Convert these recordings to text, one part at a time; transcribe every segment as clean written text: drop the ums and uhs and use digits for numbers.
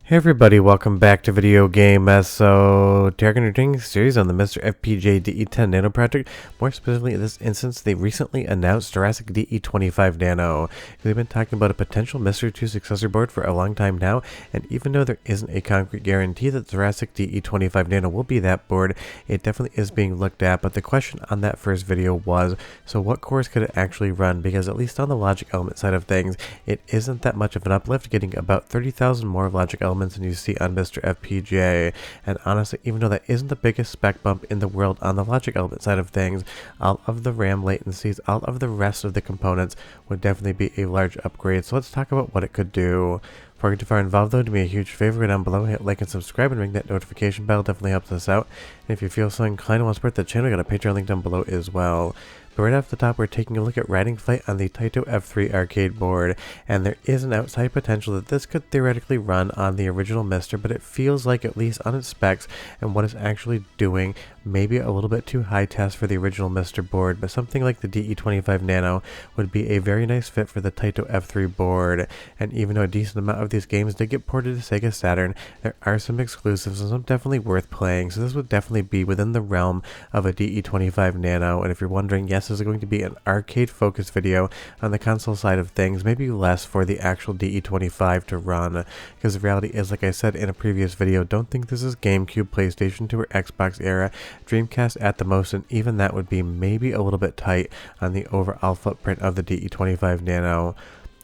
Hey everybody, welcome back to Video Game So today we're going to be doing a series on the MiSTer FPGA DE-10 Nano project. More specifically, in this instance, they recently announced Terasic DE-25 Nano. They've been talking about a potential MiSTer 2 successor board for a long time now, and even though there isn't a concrete guarantee that Terasic DE-25 Nano will be that board, it definitely is being looked at. But the question on that first video was, so what cores could it actually run? Because at least on the logic element side of things, it isn't that much of an uplift, getting about 30,000 more logic elements than you see on MiSTer FPGA. And honestly, even though that isn't the biggest spec bump in the world on the logic element side of things, all of the RAM latencies, all of the rest of the components would definitely be a large upgrade. So let's talk about what it could do. Before we get too far involved though, do me a huge favor, go down below, hit like and subscribe, and ring that notification bell. Definitely helps us out. And if you feel so inclined and want to support the channel, I got a Patreon link down below as well. But right off the top, we're taking a look at Riding Flight on the Taito F3 arcade board, and there is an outside potential that this could theoretically run on the original MiSTer, but it feels like, at least on its specs and what it's actually doing, maybe a little bit too high test for the original MiSTer board. But something like the DE-25 Nano would be a very nice fit for the Taito F3 board. And even though a decent amount of these games did get ported to Sega Saturn, there are some exclusives and some definitely worth playing, so this would definitely be within the realm of a DE-25 Nano. And if you're wondering, yes, this is going to be an arcade focused video on the console side of things, maybe less for the actual DE-25 to run, because the reality is, like I said in a previous video, don't think this is GameCube, PlayStation 2, or Xbox era, Dreamcast at the most, and even that would be maybe a little bit tight on the overall footprint of the DE-25 Nano.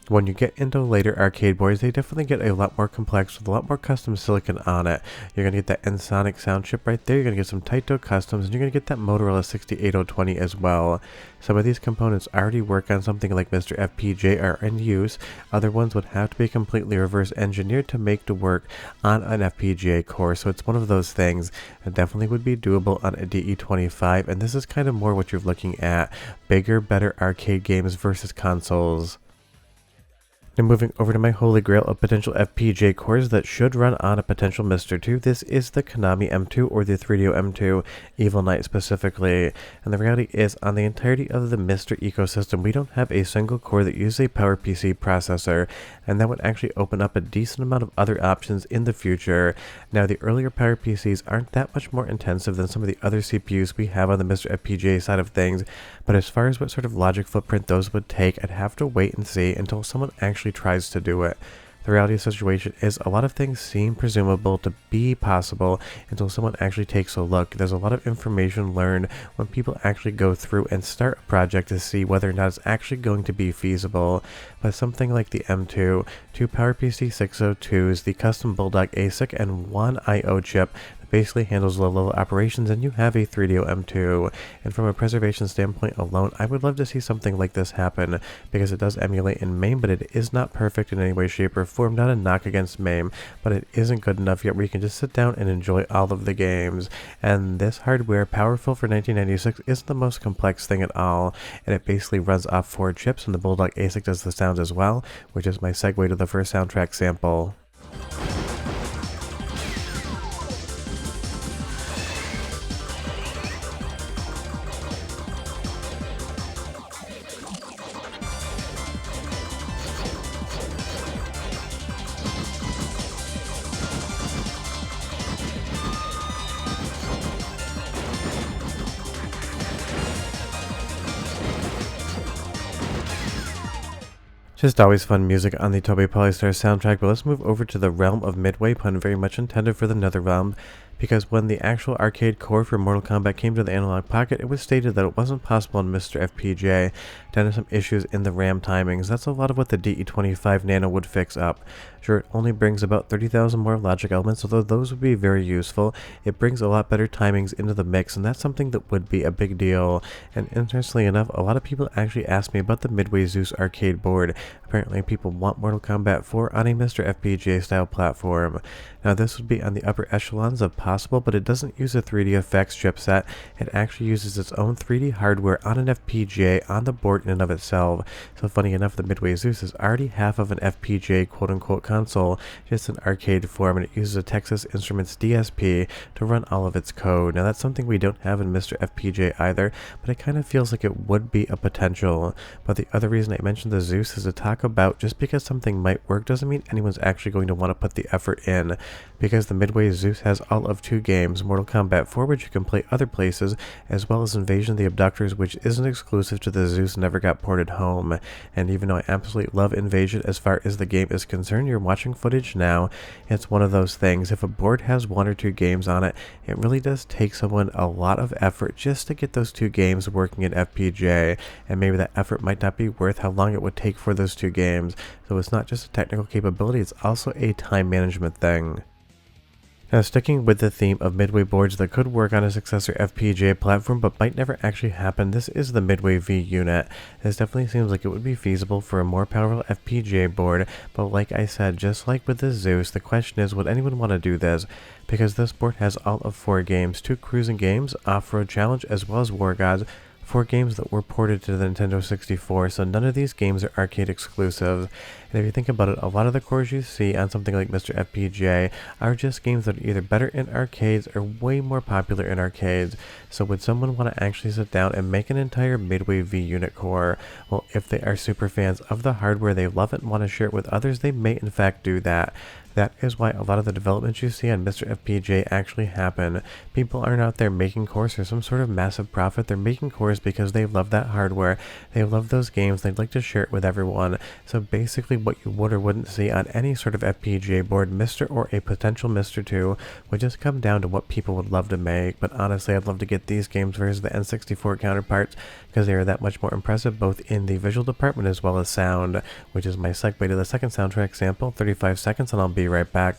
When you get into later arcade boards, they definitely get a lot more complex with a lot more custom silicon on it. You're going to get that Ensoniq sound chip right there, you're going to get some Taito customs, and you're going to get that Motorola 68020 as well. Some of these components already work on something like MiSTer FPGA are in use. Other ones would have to be completely reverse engineered to make to work on an FPGA core, so it's one of those things that definitely would be doable on a DE-25, and this is kind of more what you're looking at, bigger, better arcade games versus consoles. Now moving over to my holy grail of potential FPGA cores that should run on a potential MiSTer 2, this is the Konami M2 or the 3DO M2 Evil Knight specifically. And the reality is, on the entirety of the MiSTer ecosystem, we don't have a single core that uses a PowerPC processor, and that would actually open up a decent amount of other options in the future. Now the earlier PowerPCs aren't that much more intensive than some of the other CPUs we have on the MiSTer FPGA side of things, but as far as what sort of logic footprint those would take, I'd have to wait and see until someone actually tries to do it. The reality of the situation is, a lot of things seem presumable to be possible until someone actually takes a look. There's a lot of information learned when people actually go through and start a project to see whether or not it's actually going to be feasible. But something like the M2, two PowerPC 602s, the custom Bulldog ASIC, and one I/O chip basically handles low-level operations, and you have a 3DO M2. And from a preservation standpoint alone, I would love to see something like this happen, because it does emulate in MAME, but it is not perfect in any way, shape, or form. Not a knock against MAME, but it isn't good enough yet where you can just sit down and enjoy all of the games. And this hardware, powerful for 1996, isn't the most complex thing at all, and it basically runs off 4 chips, and the Bulldog ASIC does the sounds as well, which is my segue to the first soundtrack sample. Just always fun music on the Toby Polystar soundtrack, but let's move over to the realm of Midway, pun very much intended for the NetherRealm, because when the actual arcade core for Mortal Kombat came to the Analog Pocket, it was stated that it wasn't possible in MiSTer FPGA due to some issues in the RAM timings. That's a lot of what the DE-25 Nano would fix up. Sure, it only brings about 30,000 more logic elements, although those would be very useful. It brings a lot better timings into the mix, and that's something that would be a big deal. And interestingly enough, a lot of people actually asked me about the Midway Zeus arcade board. Apparently people want Mortal Kombat 4 on a MiSTer FPGA style platform. Now this would be on the upper echelons of possible, but it doesn't use a 3D effects chipset. It actually uses its own 3D hardware on an FPGA on the board in and of itself. So funny enough, the Midway Zeus is already half of an FPGA quote-unquote console, just in arcade form, and it uses a Texas Instruments DSP to run all of its code. Now that's something we don't have in MiSTer FPGA either, but it kind of feels like it would be a potential. But the other reason I mentioned the Zeus is to talk about just because something might work doesn't mean anyone's actually going to want to put the effort in, because the Midway Zeus has all of 2 games, Mortal Kombat 4, which you can play other places, as well as Invasion of the Abductors, which isn't exclusive to the Zeus, never got ported home. And even though I absolutely love Invasion as far as the game is concerned, you're watching footage now, it's one of those things. If a board has 1 or 2 games on it, it really does take someone a lot of effort just to get those 2 games working in FPGA, and maybe that effort might not be worth how long it would take for those 2 games. So it's not just a technical capability, it's also a time management thing. Now, sticking with the theme of Midway boards that could work on a successor FPGA platform but might never actually happen, this is the Midway V unit. This definitely seems like it would be feasible for a more powerful FPGA board, but like I said, just like with the Zeus, the question is, would anyone want to do this? Because this board has all of 4 games, 2 cruising games, Off-Road Challenge, as well as War Gods, 4 games that were ported to the Nintendo 64, so none of these games are arcade exclusive. And if you think about it, a lot of the cores you see on something like MiSTer FPGA are just games that are either better in arcades or way more popular in arcades. So would someone want to actually sit down and make an entire Midway V unit core? Well, if they are super fans of the hardware, they love it and want to share it with others, they may in fact do that. That is why a lot of the developments you see on MiSTer FPGA actually happen. People aren't out there making cores for some sort of massive profit. They're making cores because they love that hardware. They love those games. They'd like to share it with everyone. So basically what you would or wouldn't see on any sort of FPGA board, MiSTer or a potential MiSTer 2, would just come down to what people would love to make. But honestly, I'd love to get these games versus the N64 counterparts because they are that much more impressive both in the visual department as well as sound, which is my segue to the second soundtrack sample, 35 seconds, and I'll be right back.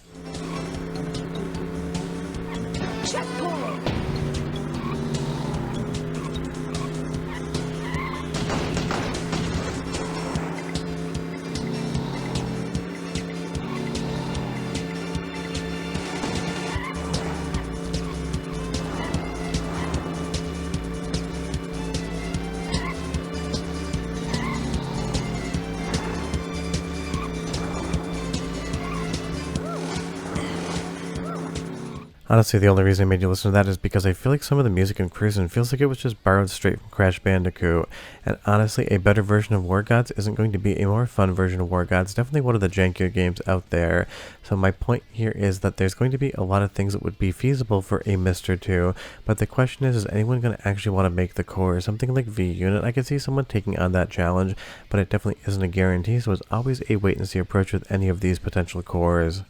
Honestly, the only reason I made you listen to that is because I feel like some of the music in Cruisin' feels like it was just borrowed straight from Crash Bandicoot. And honestly, a better version of War Gods isn't going to be a more fun version of War Gods. Definitely one of the jankier games out there. So my point here is that there's going to be a lot of things that would be feasible for a MiSTer 2. But the question is anyone going to actually want to make the core? Something like V-Unit, I could see someone taking on that challenge, but it definitely isn't a guarantee. So it's always a wait-and-see approach with any of these potential cores.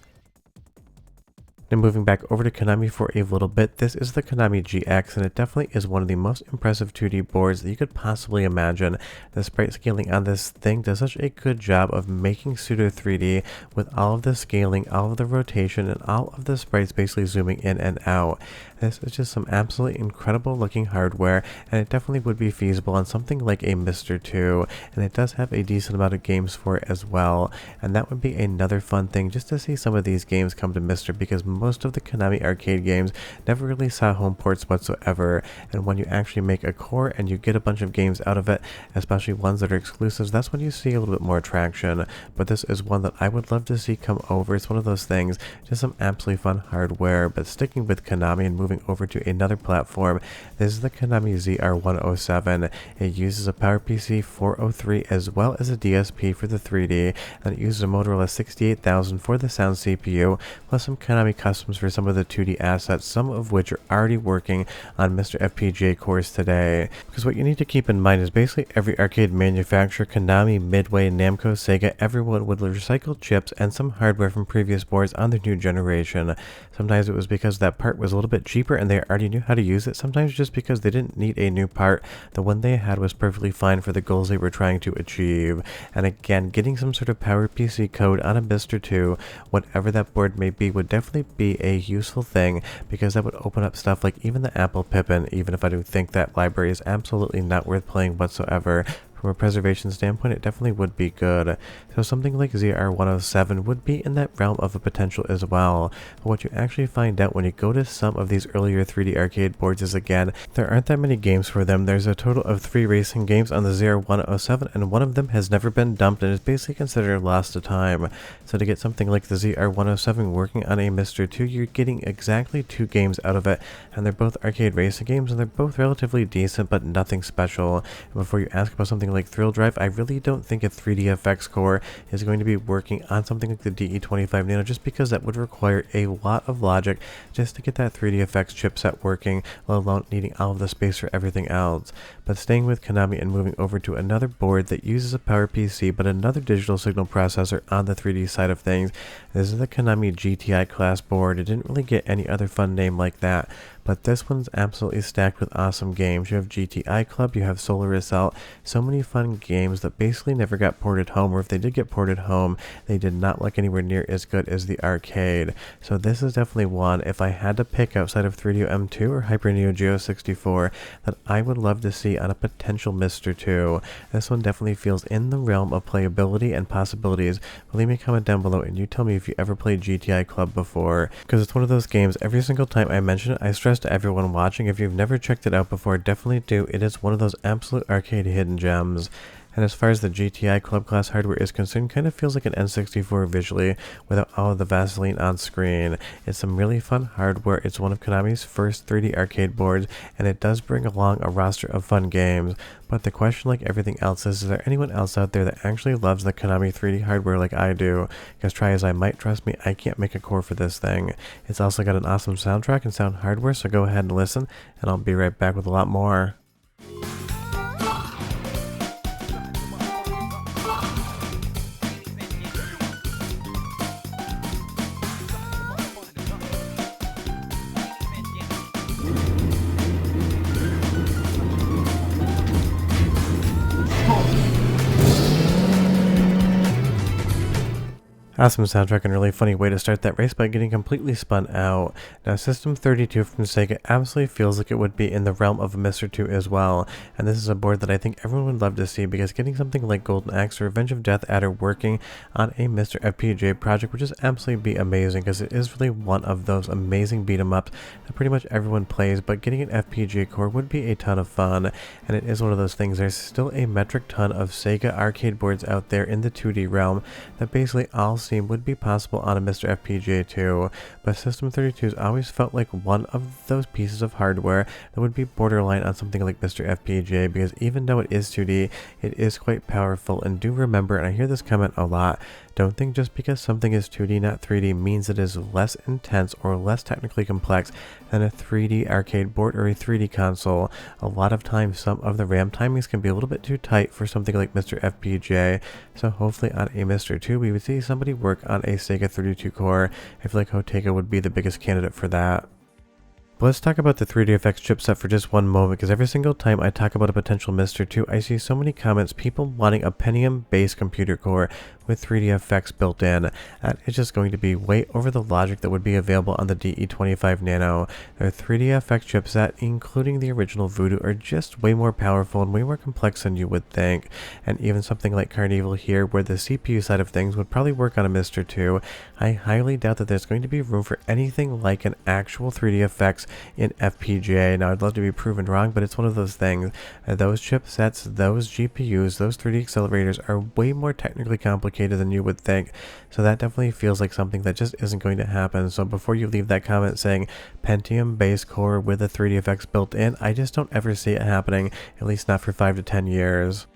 Now moving back over to Konami for a little bit, this is the Konami GX, and it definitely is one of the most impressive 2D boards that you could possibly imagine. The sprite scaling on this thing does such a good job of making pseudo 3D with all of the scaling, all of the rotation, and all of the sprites basically zooming in and out. This is just some absolutely incredible looking hardware, and it definitely would be feasible on something like a MiSTer 2, and it does have a decent amount of games for it as well. And that would be another fun thing just to see some of these games come to MiSTer, because most of the Konami arcade games never really saw home ports whatsoever, and when you actually make a core and you get a bunch of games out of it, especially ones that are exclusives, that's when you see a little bit more traction. But this is one that I would love to see come over. It's one of those things, just some absolutely fun hardware. But sticking with Konami and moving over to another platform, this is the Konami ZR107. It uses a PowerPC 403 as well as a DSP for the 3D, and it uses a Motorola 68000 for the sound CPU, plus some Konami customs for some of the 2D assets, some of which are already working on MiSTer FPGA cores today. Because what you need to keep in mind is basically every arcade manufacturer, Konami, Midway, Namco, Sega, everyone would recycle chips and some hardware from previous boards on their new generation. Sometimes it was because that part was a little bit cheaper and they already knew how to use it, sometimes just because they didn't need a new part. The one they had was perfectly fine for the goals they were trying to achieve. And again, getting some sort of PowerPC code on a MiSTer 2, whatever that board may be, would definitely be a useful thing, because that would open up stuff like even the Apple Pippin, even if I do think that library is absolutely not worth playing whatsoever. from a preservation standpoint, it definitely would be good. So something like ZR107 would be in that realm of a potential as well. But what you actually find out when you go to some of these earlier 3D arcade boards is, again, there aren't that many games for them. There's a total of 3 racing games on the ZR107, and one of them has never been dumped and is basically considered lost to time. So to get something like the ZR107 working on a MiSTer 2, you're getting exactly 2 games out of it, and they're both arcade racing games, and they're both relatively decent, but nothing special. And before you ask about something like Thrill Drive, I really don't think a 3DFX core is going to be working on something like the DE-25 Nano, just because that would require a lot of logic just to get that 3DFX chipset working, let alone needing all of the space for everything else. But staying with Konami and moving over to another board that uses a PowerPC but another digital signal processor on the 3D side of things, this is the Konami GTI class board. It didn't really get any other fun name like that, but this one's absolutely stacked with awesome games. You have GTI Club, you have Solar Assault, so many fun games that basically never got ported home, or if they did get ported home, they did not look anywhere near as good as the arcade. So this is definitely one, if I had to pick outside of 3DO M2 or Hyper Neo Geo 64, that I would love to see on a potential MiSTer 2. This one definitely feels in the realm of playability and possibilities. But leave me a comment down below and you tell me if you ever played GTI Club before, because it's one of those games, every single time I mention it, I stress to everyone watching, if you've never checked it out before, definitely do. It is one of those absolute arcade hidden gems. And as far as the GTI Club class hardware is concerned, kind of feels like an N64 visually, without all of the Vaseline on screen. It's some really fun hardware. It's one of Konami's first 3D arcade boards, and it does bring along a roster of fun games. But the question, like everything else, is there anyone else out there that actually loves the Konami 3D hardware like I do? Because try as I might, trust me, I can't make a core for this thing. It's also got an awesome soundtrack and sound hardware, so go ahead and listen, and I'll be right back with a lot more. Awesome soundtrack and really funny way to start that race by getting completely spun out. Now System 32 from Sega absolutely feels like it would be in the realm of a MiSTer 2 as well, and this is a board that I think everyone would love to see, because getting something like Golden Axe or Revenge of Death Adder working on a MiSTer FPGA project would just absolutely be amazing, because it is really one of those amazing beat 'em ups that pretty much everyone plays, but getting an FPGA core would be a ton of fun, and it is one of those things. There's still a metric ton of Sega arcade boards out there in the 2D realm that basically all seem would be possible on a MiSTer FPGA 2, but System 32's always felt like one of those pieces of hardware that would be borderline on something like MiSTer FPGA, because even though it is 2D, it is quite powerful. And do remember, and I hear this comment a lot, don't think just because something is 2D not 3D means it is less intense or less technically complex than a 3D arcade board or a 3D console. A lot of times some of the RAM timings can be a little bit too tight for something like MiSTer FPGA, so hopefully on a MiSTer 2 we would see somebody work on a Sega 32 core. I feel like Hoteka would be the biggest candidate for that. But let's talk about the 3DFX chipset for just one moment, because every single time I talk about a potential MiSTer 2, I see so many comments, people wanting a Pentium-based computer core with 3DFX built in. That is just going to be way over the logic that would be available on the DE-25 Nano. Their 3DFX chipset, including the original Voodoo, are just way more powerful and way more complex than you would think. And even something like Carnival here, where the CPU side of things would probably work on a MiSTer 2, I highly doubt that there's going to be room for anything like an actual 3DFX in FPGA. Now, I'd love to be proven wrong, but it's one of those things. Those chipsets, those GPUs, those 3D accelerators are way more technically complicated than you would think. So that definitely feels like something that just isn't going to happen. So before you leave that comment saying Pentium based core with a 3DFX built in, I just don't ever see it happening, at least not for 5 to 10 years.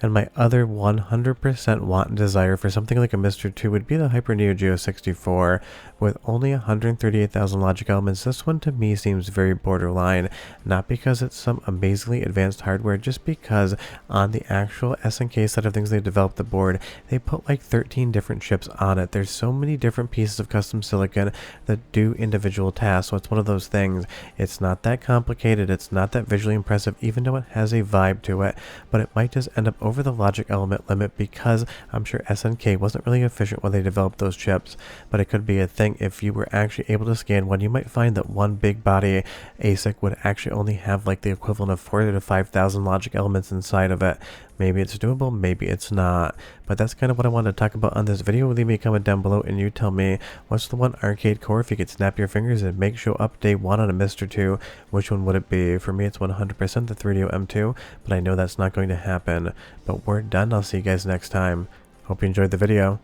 And my other 100% want and desire for something like a MiSTer 2 would be the Hyper Neo Geo 64. With only 138,000 logic elements, this one to me seems very borderline. Not because it's some amazingly advanced hardware, just because on the actual SNK side of things they developed the board, they put like 13 different chips on it. There's so many different pieces of custom silicon that do individual tasks, so it's one of those things. It's not that complicated, it's not that visually impressive, even though it has a vibe to it, but it might just end up over over the logic element limit because I'm sure SNK wasn't really efficient when they developed those chips, but it could be a thing if you were actually able to scan one. You might find that one big body ASIC would actually only have like the equivalent of 4,000 to 5,000 logic elements inside of it. Maybe it's doable, maybe it's not. But that's kind of what I wanted to talk about on this video. Leave me a comment down below and you tell me, what's the one arcade core, if you could snap your fingers and make show up day one on a MiSTer 2, which one would it be? For me, it's 100% the 3DO M2, but I know that's not going to happen. But we're done. I'll see you guys next time. Hope you enjoyed the video.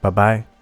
Bye-bye.